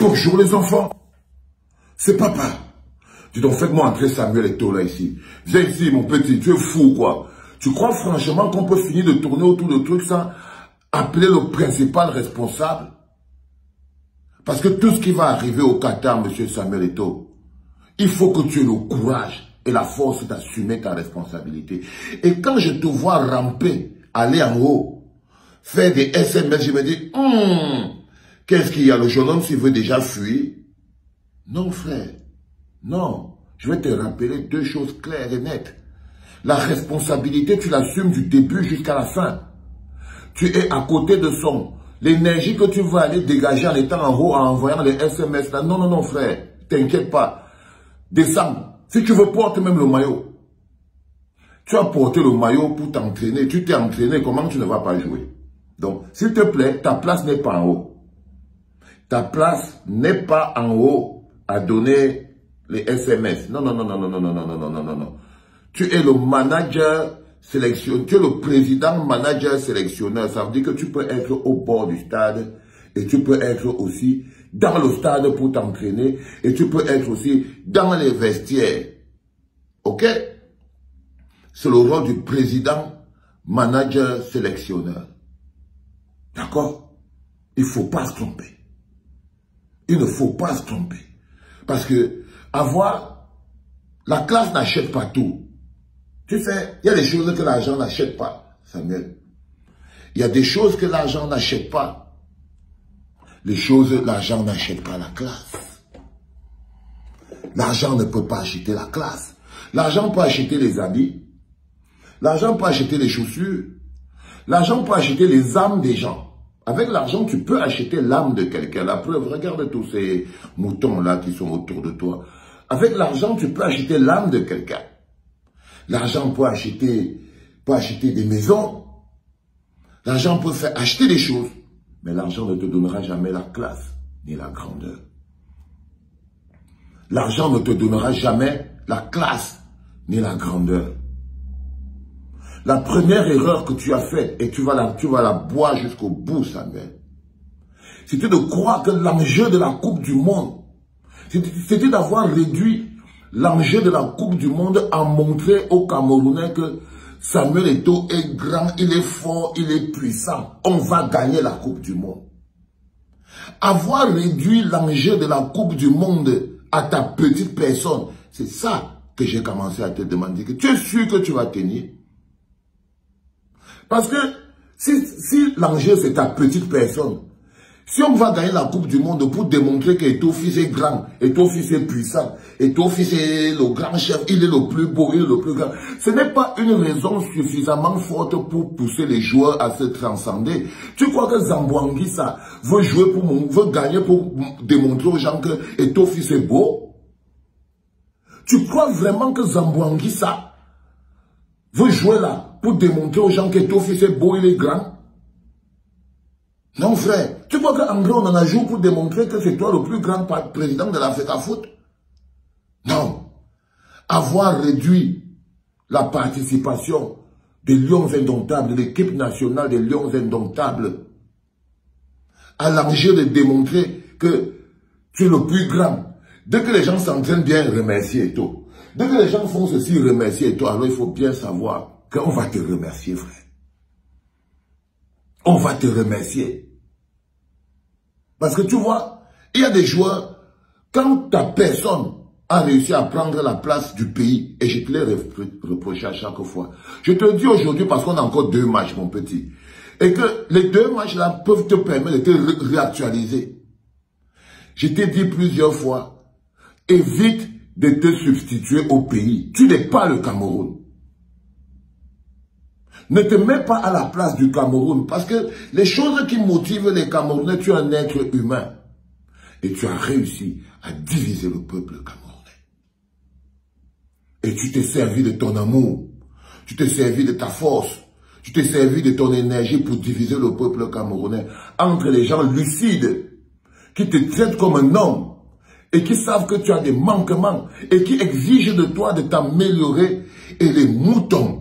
Bonjour les enfants. C'est papa. Dis donc, faites-moi entrer Samuel Eto'o là ici. Viens ici mon petit, tu es fou quoi. Tu crois franchement qu'on peut finir de tourner autour de trucs sans appeler le principal responsable? Parce que tout ce qui va arriver au Qatar, monsieur Samuel Eto'o, il faut que tu aies le courage et la force d'assumer ta responsabilité. Et quand je te vois ramper, aller en haut, faire des SMS, je me dis, qu'est-ce qu'il y a? Le jeune homme s'il veut déjà fuir? Non frère, non. Je vais te rappeler deux choses claires et nettes. La responsabilité, tu l'assumes du début jusqu'à la fin. Tu es à côté de son. L'énergie que tu vas aller dégager en étant en haut, en envoyant les SMS là. Non, non, non frère, t'inquiète pas. Descends. Si tu veux, porte même le maillot. Tu as porté le maillot pour t'entraîner. Tu t'es entraîné, comment tu ne vas pas jouer? Donc, s'il te plaît, ta place n'est pas en haut. Ta place n'est pas en haut à donner les SMS. Non, non, non, non, non, non, non, non, non, non, non, non, non. Tu es le manager sélectionneur, tu es le président manager sélectionneur. Ça veut dire que tu peux être au bord du stade et tu peux être aussi dans le stade pour t'entraîner et tu peux être aussi dans les vestiaires. Ok? C'est le rôle du président manager sélectionneur. D'accord? Il ne faut pas se tromper. Il ne faut pas se tromper. Parce que la classe n'achète pas tout. Tu sais, il y a des choses que l'argent n'achète pas, Samuel. Il y a des choses que l'argent n'achète pas. L'argent n'achète pas la classe. L'argent ne peut pas acheter la classe. L'argent peut acheter les habits. L'argent peut acheter les chaussures. L'argent peut acheter les âmes des gens. Avec l'argent, tu peux acheter l'âme de quelqu'un. La preuve, regarde tous ces moutons-là qui sont autour de toi. Avec l'argent, tu peux acheter l'âme de quelqu'un. L'argent peut acheter des maisons. L'argent peut faire acheter des choses. Mais l'argent ne te donnera jamais la classe ni la grandeur. L'argent ne te donnera jamais la classe ni la grandeur. La première erreur que tu as faite, et tu vas la boire jusqu'au bout, Samuel, c'était de croire que l'enjeu de la Coupe du Monde, c'était d'avoir réduit l'enjeu de la Coupe du Monde à montrer aux Camerounais que Samuel Eto'o est grand, il est fort, il est puissant. On va gagner la Coupe du Monde. Avoir réduit l'enjeu de la Coupe du Monde à ta petite personne, c'est ça que j'ai commencé à te demander. Que tu es sûr que tu vas tenir? Parce que si l'enjeu c'est ta petite personne, si on va gagner la Coupe du Monde pour démontrer que ton fils est grand, et ton fils est puissant, et ton fils est le grand chef, il est le plus beau, il est le plus grand, ce n'est pas une raison suffisamment forte pour pousser les joueurs à se transcender. Tu crois que Zambouanguissa veut gagner pour démontrer aux gens que ton fils est beau? Tu crois vraiment que Zambouanguissa veut jouer là pour démontrer aux gens que ton fils est beau, il est grand? Non frère, tu crois qu'en gros on en a joué pour démontrer que c'est toi le plus grand président de l'Africa Foot? Non. Avoir réduit la participation des Lions Indomptables, de l'équipe nationale des Lions Indomptables, à l'enjeu de démontrer que tu es le plus grand. Dès que les gens s'entraînent bien, remercier Eto'o. Dès que les gens font ceci, remercier Eto'o, alors il faut bien savoir qu'on va te remercier, frère. On va te remercier. Parce que tu vois, il y a des joueurs, quand ta personne a réussi à prendre la place du pays, et je te l'ai reproché à chaque fois. Je te le dis aujourd'hui parce qu'on a encore 2 matchs, mon petit. Et que les 2 matchs-là peuvent te permettre de te réactualiser. Je t'ai dit plusieurs fois, évite de te substituer au pays. Tu n'es pas le Cameroun. Ne te mets pas à la place du Cameroun parce que les choses qui motivent les Camerounais, tu es un être humain. Et tu as réussi à diviser le peuple camerounais. Et tu t'es servi de ton amour, tu t'es servi de ta force, tu t'es servi de ton énergie pour diviser le peuple camerounais entre les gens lucides qui te traitent comme un homme et qui savent que tu as des manquements et qui exigent de toi de t'améliorer, et les moutons,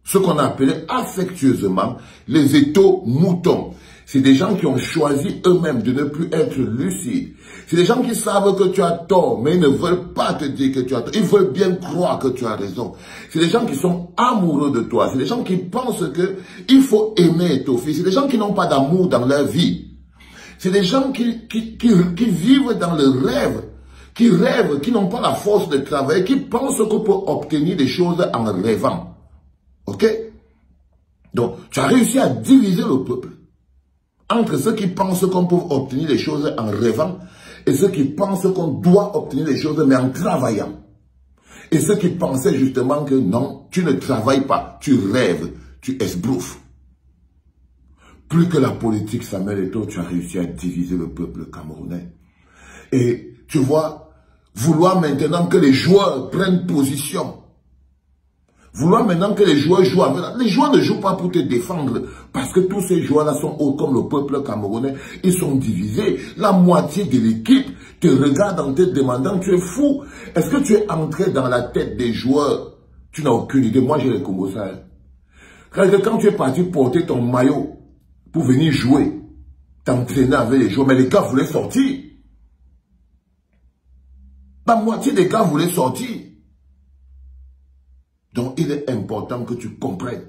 ce qu'on appelait affectueusement les Eto'o moutons. C'est des gens qui ont choisi eux-mêmes de ne plus être lucides. C'est des gens qui savent que tu as tort, mais ils ne veulent pas te dire que tu as tort. Ils veulent bien croire que tu as raison. C'est des gens qui sont amoureux de toi. C'est des gens qui pensent que il faut aimer étoffer. C'est des gens qui n'ont pas d'amour dans leur vie. C'est des gens qui vivent dans le rêve, qui rêvent, qui n'ont pas la force de travailler, qui pensent qu'on peut obtenir des choses en rêvant. Ok? Donc, tu as réussi à diviser le peuple entre ceux qui pensent qu'on peut obtenir des choses en rêvant et ceux qui pensent qu'on doit obtenir des choses mais en travaillant. Et ceux qui pensaient justement que non, tu ne travailles pas, tu rêves, tu esbrouffes. Plus que la politique, Samuel Eto'o, tu as réussi à diviser le peuple camerounais. Et tu vois, vouloir maintenant que les joueurs prennent position, vouloir maintenant que les joueurs jouent avec... Les joueurs ne jouent pas pour te défendre, parce que tous ces joueurs-là sont hauts comme le peuple camerounais. Ils sont divisés. La moitié de l'équipe te regarde en te demandant, tu es fou. Est-ce que tu es entré dans la tête des joueurs? Tu n'as aucune idée. Moi, j'ai les Congo Sahel. Quand tu es parti porter ton maillot pour venir jouer, t'entraîner avec les joueurs, mais les gars voulaient sortir. La moitié des gars voulaient sortir. Donc, il est important que tu comprennes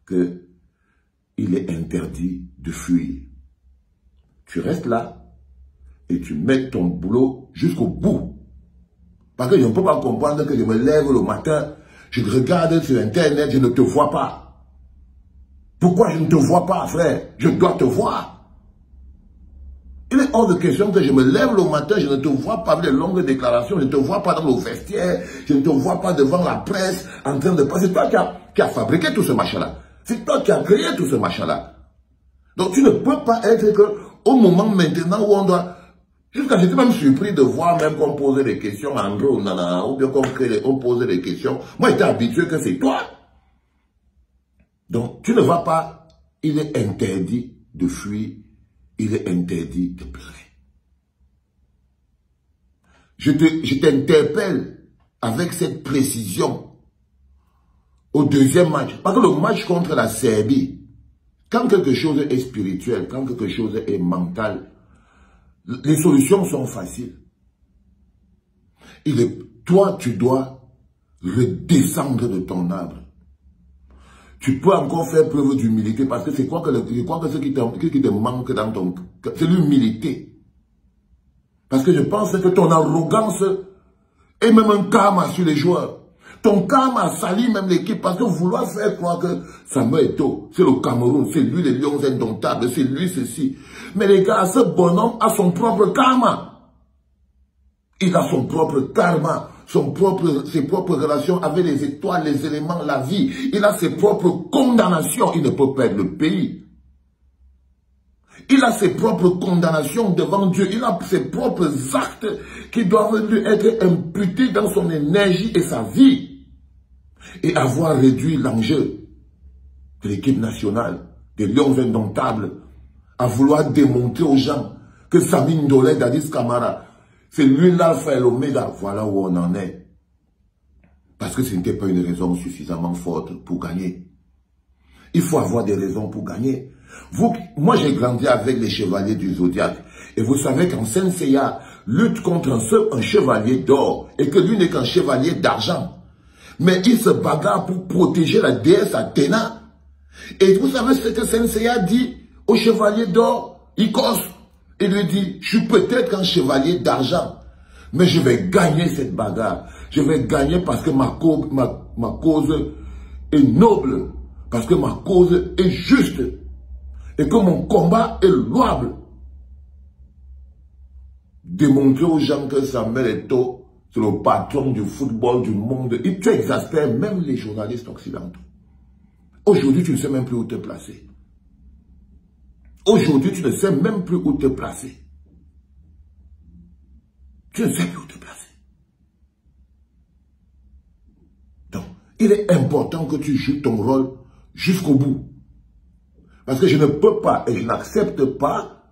qu'il est interdit de fuir. Tu restes là et tu mets ton boulot jusqu'au bout. Parce que je ne peux pas comprendre que je me lève le matin, je regarde sur Internet, je ne te vois pas. Pourquoi je ne te vois pas, frère? Je dois te voir. Il est hors de question que je me lève le matin, je ne te vois pas avec les longues déclarations, je ne te vois pas dans le vestiaire, je ne te vois pas devant la presse en train de passer. C'est toi qui as fabriqué tout ce machin-là. C'est toi qui as créé tout ce machin-là. Donc tu ne peux pas être qu'au moment maintenant où on doit... Jusqu'à j'étais même surpris de voir même qu'on posait des questions en gros, ou bien qu'on posait des questions. Moi j'étais habitué que c'est toi. Donc tu ne vas pas, il est interdit de fuir. Il est interdit de pleurer. Je t'interpelle avec cette précision au deuxième match. Parce que le match contre la Serbie, quand quelque chose est spirituel, quand quelque chose est mental, les solutions sont faciles. Toi, tu dois redescendre de ton arbre. Tu peux encore faire preuve d'humilité parce que c'est quoi que ce qui te manque dans ton cœur, c'est l'humilité. Parce que je pense que ton arrogance est même un karma sur les joueurs. Ton karma salit même l'équipe parce que vouloir faire croire que Samuel Eto'o, c'est le Cameroun, c'est lui les lions indomptables, c'est lui ceci. Mais les gars, ce bonhomme a son propre karma. Il a son propre karma. Ses propres relations avec les étoiles, les éléments, la vie. Il a ses propres condamnations. Il ne peut perdre le pays. Il a ses propres condamnations devant Dieu. Il a ses propres actes qui doivent lui être imputés dans son énergie et sa vie. Et avoir réduit l'enjeu de l'équipe nationale, des Lions indomptables, à vouloir démontrer aux gens que Samim Dolé, Dadis Camara, c'est lui l'alpha et l'oméga. Voilà où on en est. Parce que ce n'était pas une raison suffisamment forte pour gagner. Il faut avoir des raisons pour gagner. Moi, j'ai grandi avec les chevaliers du Zodiaque. Et vous savez qu'en Senseiya lutte contre un chevalier d'or. Et que lui n'est qu'un chevalier d'argent. Mais il se bagarre pour protéger la déesse Athéna. Et vous savez ce que Senseiya dit au chevalier d'or, Icos? Il lui dit, je suis peut-être un chevalier d'argent, mais je vais gagner cette bagarre. Je vais gagner parce que ma cause est noble, parce que ma cause est juste, et que mon combat est louable. Démontrer aux gens que Samuel Eto'o, c'est le patron du football du monde. Et tu exaspères même les journalistes occidentaux. Aujourd'hui, tu ne sais même plus où te placer. Aujourd'hui, tu ne sais même plus où te placer. Tu ne sais plus où te placer. Donc, il est important que tu joues ton rôle jusqu'au bout. Parce que je ne peux pas et je n'accepte pas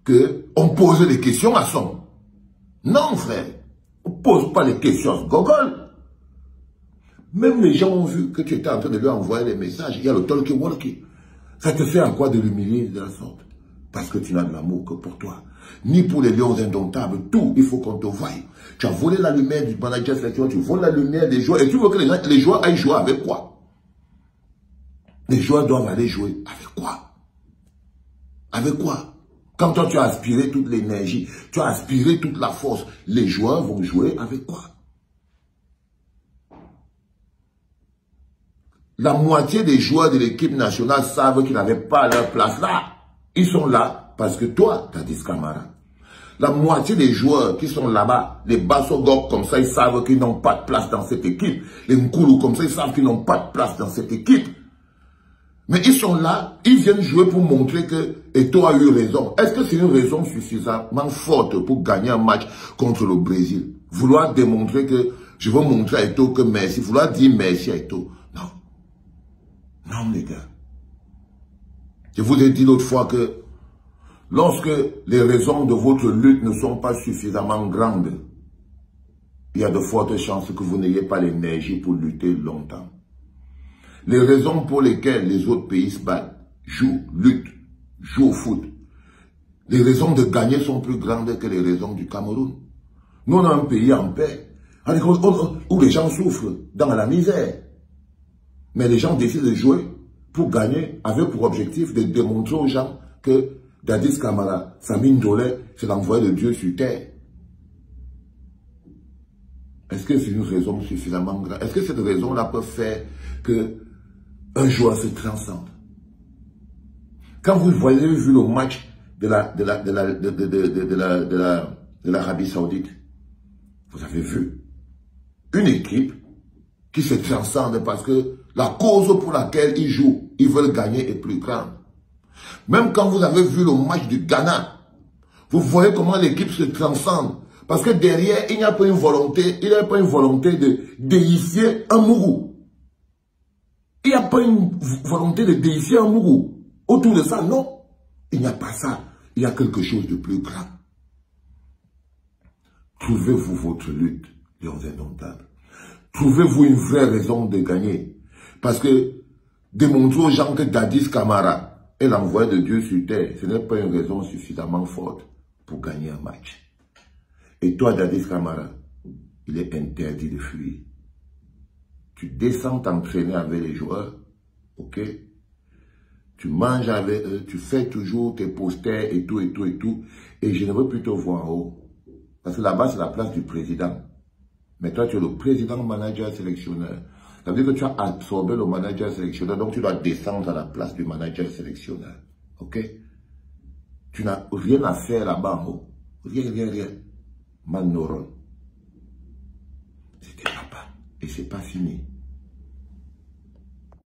qu'on pose des questions à son. Non, frère. On ne pose pas les questions à ce gogol. Même les gens ont vu que tu étais en train de lui envoyer des messages. Il y a le talkie-walkie. Ça te fait à quoi de l'humilier de la sorte? Parce que tu n'as de l'amour que pour toi. Ni pour les lions indomptables. Tout, il faut qu'on te voie. Tu as volé la lumière du manager sélection, tu voles la lumière des joueurs. Et tu veux que les joueurs aillent jouer avec quoi? Les joueurs doivent aller jouer avec quoi? Avec quoi? Quand toi, tu as aspiré toute l'énergie, tu as aspiré toute la force, les joueurs vont jouer avec quoi? La moitié des joueurs de l'équipe nationale savent qu'ils n'avaient pas leur place là. Ils sont là parce que toi, Dadis Camara. La moitié des joueurs qui sont là-bas, les Bassogok comme ça, ils savent qu'ils n'ont pas de place dans cette équipe. Les Nkoulou comme ça, ils savent qu'ils n'ont pas de place dans cette équipe. Mais ils sont là, ils viennent jouer pour montrer que Eto'o a eu raison. Est-ce que c'est une raison suffisamment forte pour gagner un match contre le Brésil? Vouloir démontrer que je veux montrer à Eto'o que merci, vouloir dire merci à Eto'o. Non. Non, les gars. Je vous ai dit l'autre fois que lorsque les raisons de votre lutte ne sont pas suffisamment grandes, il y a de fortes chances que vous n'ayez pas l'énergie pour lutter longtemps. Les raisons pour lesquelles les autres pays se battent, jouent, luttent, jouent au foot, les raisons de gagner sont plus grandes que les raisons du Cameroun. Nous, on a un pays en paix, où les gens souffrent dans la misère. Mais les gens décident de jouer pour gagner avec pour objectif de démontrer aux gens que Dadis Camara, Samine Dolé, c'est l'envoyé de Dieu sur terre. Est-ce que c'est une raison suffisamment grave? Est-ce que cette raison-là peut faire que un joueur se transcende? Quand vous avez vu le match de l'Arabie Saoudite, vous avez vu une équipe qui se transcende parce que la cause pour laquelle ils jouent, ils veulent gagner est plus grande. Même quand vous avez vu le match du Ghana, vous voyez comment l'équipe se transcende. Parce que derrière, il n'y a pas une volonté, de déifier un Mourou. Il n'y a pas une volonté de déifier un Mourou. Autour de ça, non. Il n'y a pas ça. Il y a quelque chose de plus grave. Trouvez-vous votre lutte, lions indomptables. Trouvez-vous une vraie raison de gagner. Parce que démontrer aux gens que Dadis Camara est l'envoyé de Dieu sur terre, ce n'est pas une raison suffisamment forte pour gagner un match. Et toi, Dadis Camara, il est interdit de fuir. Tu descends t'entraîner avec les joueurs, ok? Tu manges avec eux, tu fais toujours tes posters et tout, et tout, et tout. Et je ne veux plus te voir en haut. Parce que là-bas, c'est la place du président. Mais toi, tu es le président manager sélectionneur. Ça veut dire que tu as absorbé le manager sélectionneur, donc tu dois descendre à la place du manager sélectionneur. Ok? Tu n'as rien à faire là-bas en haut. Rien. Manoron. C'était là-bas. Et c'est pas fini.